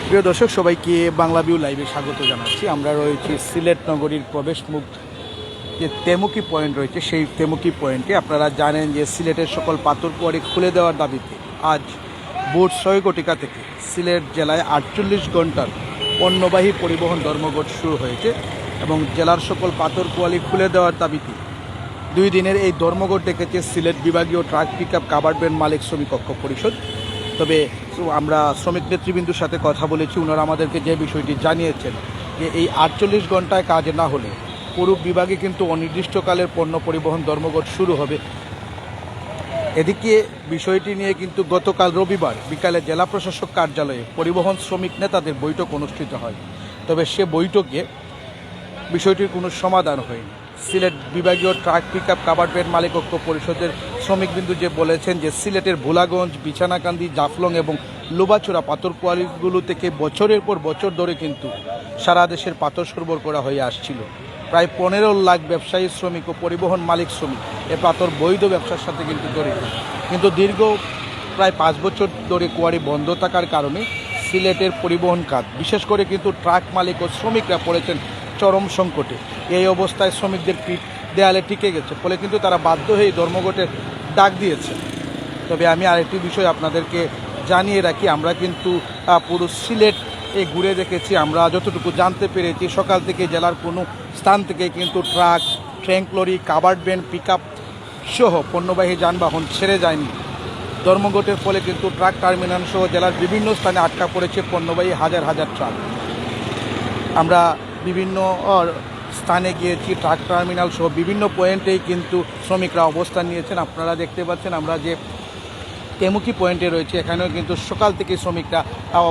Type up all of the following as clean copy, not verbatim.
প্রিয় দর্শক সবাইকে বাংলাভিউ লাইভে স্বাগত জানাচ্ছি। আমরা রয়েছি সিলেট নগরীর প্রবেশ মুখ যে তেমুকি পয়েন্ট রয়েছে, সেই তেমুকি পয়েন্টে আপনারা জানেন যে সিলেটের সকল পাথর কোয়ারি খুলে দেওয়ার দাবিতে আজ ভোর 6 ঘটিকা থেকে সিলেট জেলায় 48 ঘন্টার পণ্যবাহী পরিবহন ধর্মঘট শুরু হয়েছে এবং জেলার সকল পাথর কোয়ারি খুলে দেওয়ার দাবিতে 2 দিনের এই ধর্মঘট ডেকেছে সিলেট বিভাগীয় ট্রাক পিকআপ কাভার্ড ভ্যান মালিক শ্রমিক ঐক্য পরিষদ। তবে আমরা শ্রমিক নেতৃবৃন্দুর সাথে কথা বলেছি, ওনারা আমাদেরকে যে বিষয়টি জানিয়েছেন যে এই 48 ঘন্টায় কাজ না হলে পুরো বিভাগে কিন্তু অনির্দিষ্টকালের পণ্য পরিবহন ধর্মঘট শুরু হবে। এদিকে বিষয়টি নিয়ে কিন্তু গতকাল রবিবার বিকালে জেলা প্রশাসক কার্যালয়ে পরিবহন শ্রমিক নেতাদের বৈঠক অনুষ্ঠিত হয়। তবে সে বৈঠকে বিষয়টির কোনো সমাধান হয়নি। সিলেট বিভাগীয় ট্রাক পিকআপ কাভার্ড ভ্যান মালিক ঐক্য পরিষদের শ্রমিকবিন্দু যে বলেছেন যে সিলেটের ভোলাগঞ্জ, বিছানাকান্দি, জাফলং এবং লোবাচূড়া পাথর কোয়ারিগুলো থেকে বছরের পর বছর ধরে কিন্তু সারা দেশের পাথর সরবরাহ করা হয়ে আসছিল। প্রায় 15 লাখ ব্যবসায়ী শ্রমিক ও পরিবহন মালিক শ্রমিক এ পাথর বৈধ ব্যবসার সাথে কিন্তু জড়িত, কিন্তু দীর্ঘ প্রায় 5 বছর ধরে কোয়ারি বন্ধ থাকার কারণে সিলেটের পরিবহন খাত বিশেষ করে কিন্তু ট্রাক মালিক ও শ্রমিকরা পড়েছেন চরম সংকটে। এই অবস্থায় শ্রমিকদের পিঠ দেয়ালে টিকে গেছে, ফলে কিন্তু তারা বাধ্য হয়ে ধর্মঘটের ডাক দিয়েছে। তবে আমি আরেকটি বিষয় আপনাদেরকে জানিয়ে রাখি, আমরা কিন্তু পুরো সিলেট ঘুরে দেখেছি। আমরা যতটুকু জানতে পেরেছি সকাল থেকে জেলার কোনো স্থান থেকে কিন্তু truck, tank lorry, covered van, pickup সহ পণ্যবাহী যানবাহন ছেড়ে যায়নি। ধর্মঘটের ফলে কিন্তু ট্রাক টার্মিনাল সহ জেলার বিভিন্ন স্থানে আটকা পড়েছে পণ্যবাহী হাজার হাজার ট্রাক। আমরা বিভিন্ন স্থানে গিয়েছি, ট্রাক টার্মিনাল সহ বিভিন্ন পয়েন্টেই কিন্তু শ্রমিকরা অবস্থান নিয়েছেন। আপনারা দেখতে পাচ্ছেন আমরা যে তেমুকি পয়েন্টে রয়েছে, এখানেও কিন্তু সকাল থেকে শ্রমিকরা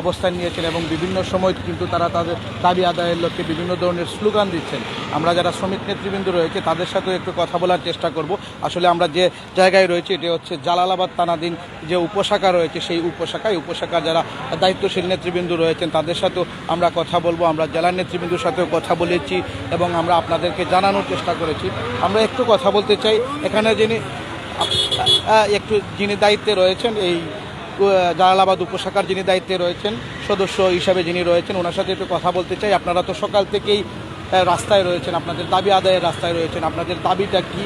অবস্থান নিয়েছেন এবং বিভিন্ন সময় কিন্তু তারা তাদের দাবি আদায়ের লক্ষ্যে বিভিন্ন ধরনের স্লোগান দিচ্ছেন। আমরা যারা শ্রমিক নেতৃবৃন্দ রয়েছে তাদের সাথেও একটু কথা বলার চেষ্টা করব। আসলে আমরা যে জায়গায় রয়েছে এটি হচ্ছে জালালাবাদ থানাধীন যে উপশাখা রয়েছে, সেই উপশাখার যারা দায়িত্বশীল নেতৃবৃন্দ রয়েছেন তাদের সাথেও আমরা কথা বলবো। আমরা জেলার নেতৃবৃন্দুর সাথেও কথা বলেছি এবং আমরা আপনাদেরকে জানানোর চেষ্টা করেছি। আমরা একটু কথা বলতে চাই এখানে যিনি দায়িত্বে রয়েছেন, এই জালালাবাদ উপশাখার যিনি দায়িত্বে রয়েছেন, সদস্য হিসাবে যিনি রয়েছেন, ওনার সাথে একটু কথা বলতে চাই। আপনারা তো সকাল থেকেই রাস্তায় রয়েছেন, আপনাদের দাবি আদায়ের রাস্তায় রয়েছেন। আপনাদের দাবিটা কি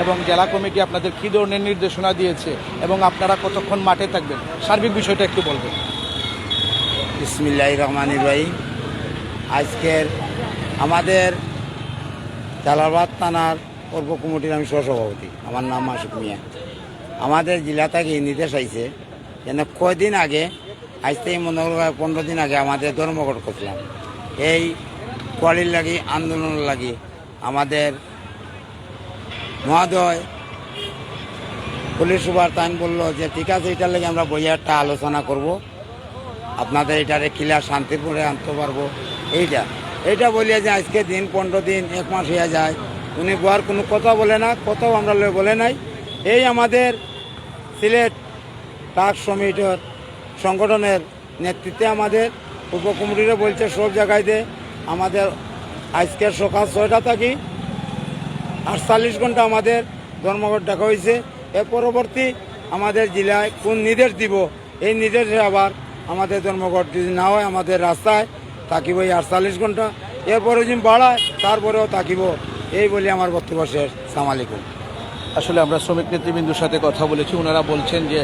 এবং জেলা কমিটি আপনাদের কী ধরনের নির্দেশনা দিয়েছে এবং আপনারা কতক্ষণ মাঠে থাকবেন, সার্বিক বিষয়টা একটু বলবেন। বিসমিল্লাহির রহমানির রহিম। আজকের আমাদের জালালাবাদ থানার পূর্ব কমিটির আমি সহসভাপতি, আমার নাম মাসুক মিয়া। আমাদের জেলা থেকে নির্দেশ আইছে যেন কয়দিন আগে, আজ থেকে মনে করো 15 দিন আগে আমাদের ধর্মঘট করছিলাম এই কোয়ালির লাগি, আন্দোলনের লাগি। আমাদের মহোদয় পুলিশ সুপার তাইন বললো যে ঠিক আছে, এটার লাগে আমরা বইয়া একটা আলোচনা করব, আপনাদের এটারে ক্লিয়ার শান্তিপুরে আনতে পারবো। এইটা বলিয়া যে আজকে দিন 15 দিন 1 মাস হইয়া যায়, উনি গোয়ার কোনো কথা বলে না, কথাও আমরা বলে নাই। এই আমাদের সিলেট ট্রাক শ্রমিকের সংগঠনের নেতৃত্বে আমাদের উপ কমিটিরা বলছে সব জায়গায় দে আমাদের আজকের সকাল 6টা থাকি 48 ঘন্টা আমাদের ধর্মঘট ডাকা হয়েছে। এর পরবর্তী আমাদের জেলায় কোন নির্দেশ দিব, এই নির্দেশে আবার আমাদের ধর্মঘট যদি না হয় আমাদের রাস্তায় থাকিব এই 48 ঘন্টা। এরপরে যদি বাড়ায় তারপরেও থাকিব। এই বলে আমার বক্তব্য শেষ। আসসালামু আলাইকুম। আসলে আমরা শ্রমিক নেতৃবৃন্দুর সাথে কথা বলেছি, ওনারা বলছেন যে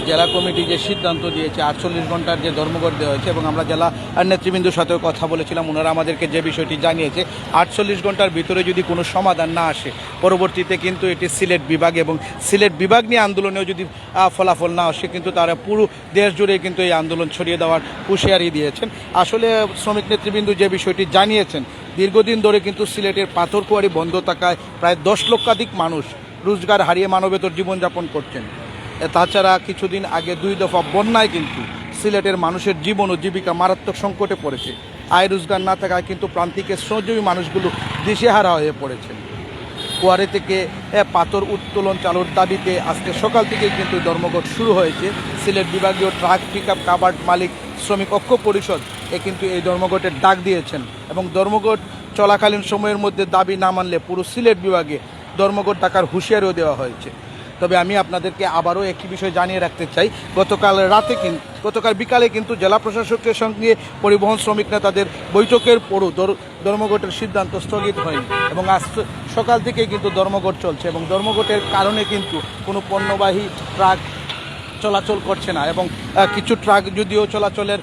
জেলা কমিটি যে সিদ্ধান্ত দিয়েছে 48 ঘন্টার যে ধর্মঘট দেওয়া হয়েছে, এবং আমরা জেলা নেতৃবৃন্দুর সাথেও কথা বলেছিলাম, ওনারা আমাদেরকে যে বিষয়টি জানিয়েছে 48 ঘন্টার ভিতরে যদি কোনো সমাধান না আসে পরবর্তীতে কিন্তু এটি সিলেট বিভাগ এবং সিলেট বিভাগ নিয়ে আন্দোলনেও যদি ফলাফল না আসে কিন্তু তারা পুরো দেশ জুড়ে কিন্তু এই আন্দোলন ছড়িয়ে দেওয়ার হুঁশিয়ারি দিয়েছেন। আসলে শ্রমিক নেতৃবৃন্দু যে বিষয়টি জানিয়েছেন, দীর্ঘদিন ধরে কিন্তু সিলেটের পাথর কোয়ারি বন্ধ থাকায় প্রায় 10 লক্ষাধিক মানুষ রোজগার হারিয়ে মানবেতর জীবনযাপন করছেন। তাছাড়া কিছুদিন আগে 2 দফা বন্যায় কিন্তু সিলেটের মানুষের জীবন ও জীবিকা মারাত্মক সংকটে পড়েছে। আয় রোজগার না থাকায় কিন্তু প্রান্তিকের শ্রমজীবী মানুষগুলো দিশেহারা হয়ে পড়েছেন। কোয়ারি থেকে পাথর উত্তোলন চালুর দাবিতে আজকে সকাল থেকেই কিন্তু ধর্মঘট শুরু হয়েছে। সিলেট বিভাগীয় ট্রাক পিকআপ কাভার্ড মালিক শ্রমিক ঐক্য পরিষদ কিন্তু এই ধর্মঘটের ডাক দিয়েছেন এবং ধর্মঘট চলাকালীন সময়ের মধ্যে দাবি না মানলে পুরো সিলেট বিভাগে ধর্মঘট ডাকার হুঁশিয়ারিও দেওয়া হয়েছে। তবে আমি আপনাদেরকে আবারও একটি বিষয় জানিয়ে রাখতে চাই, গতকাল বিকালে কিন্তু জেলা প্রশাসকের সঙ্গে পরিবহন শ্রমিক নেতাদের বৈঠকের পরও ধর্মঘটের সিদ্ধান্ত স্থগিত হয়নি এবং আজ সকাল থেকে কিন্তু ধর্মঘট চলছে এবং ধর্মঘটের কারণে কিন্তু কোনো পণ্যবাহী ট্রাক চলাচল করছে না এবং কিছু ট্রাক যদিও চলাচলের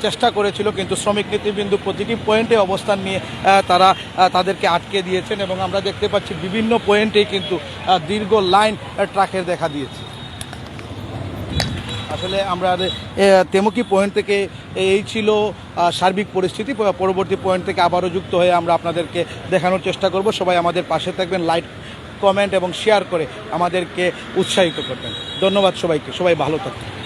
চেষ্টা করেছিল, কিন্তু শ্রমিক নেতৃবৃন্দ প্রতিটি পয়েন্টে অবস্থান নিয়ে তাদেরকে আটকে দিয়েছেন এবং আমরা দেখতে পাচ্ছি বিভিন্ন পয়েন্টেই কিন্তু দীর্ঘ লাইন ট্রাকের দেখা দিয়েছে। আসলে আমরা তেমুকি পয়েন্ট থেকে এই ছিল সার্বিক পরিস্থিতি। পরবর্তী পয়েন্ট থেকে আবারও যুক্ত হয়ে আমরা আপনাদেরকে দেখানোর চেষ্টা করব। সবাই আমাদের পাশে থাকবেন, লাইক, কমেন্ট এবং শেয়ার করে আমাদেরকে উৎসাহিত করবেন। ধন্যবাদ সবাইকে, সবাই ভালো থাকবেন।